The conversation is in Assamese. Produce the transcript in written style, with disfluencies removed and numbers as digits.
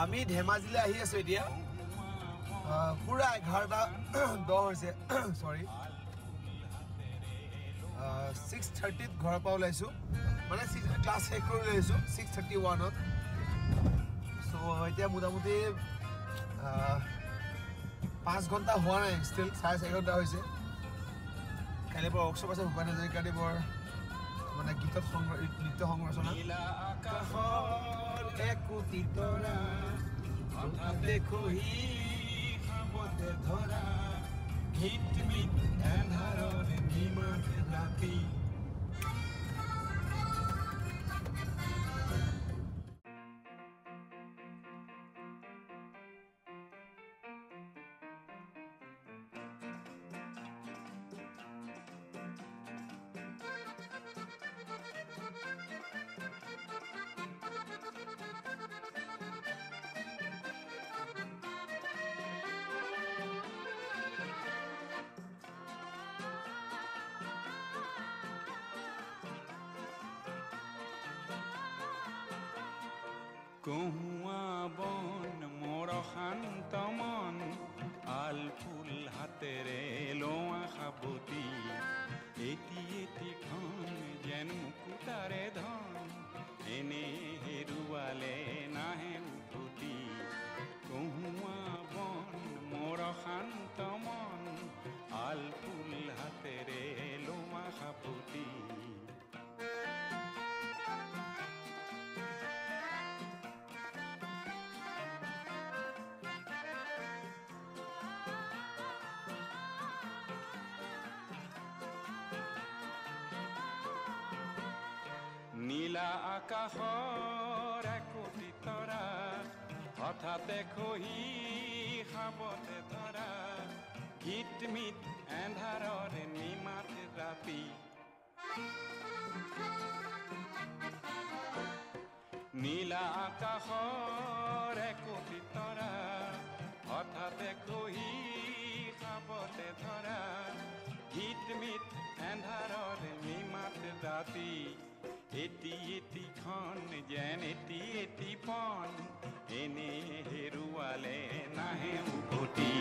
আমি ধেমাজিলৈ আহি আছো এতিয়া পুৰা 11:10 হৈছে সৰি 6:30 ঘৰৰ পৰা ওলাইছো মানে ক্লাছ শেষ কৰি ওলাইছো 6:31 সো এতিয়া মোটামুটি 5 ঘণ্টা হোৱা নাই ষ্টিল 4.5 ঘণ্টা হৈছে কাইলৈ পৰা ৱৰ্কশ্বপ আছে ভূপেন হাজৰিকাদেৱৰ মানে গীতত নৃত্য সংৰচনা একোটি তৰা হঠাতে খহি খাবতে ধৰা গীত মিত এন্ধাৰৰে নিমাত ৰাতি কহুয়া বন মোৰ শান্ত মন আল ফুল হাতেৰে লোৱা সাবতি এটি এটি ধন যেন মুকুতাৰে ধন এনে হেৰুৱালে নাহে উভতি কহুয়া বন মোৰ শান্ত মন আল ফুল হাতেৰে লোৱা সাবতি নীলা আকাশৰ একোটি তৰা হঠাতে খহি খাবতে ধৰা গীত মিত এন্ধাৰৰে নিমাত ৰাতি নীলা আকাশৰ একোটি তৰা হঠাতে খহি খাবতে ধৰা গীত মিত এন্ধাৰৰে নিমাত ৰাতি এটি এটি খন যেন এটি এটি পন এনে হেৰুৱালে নাহে উভতি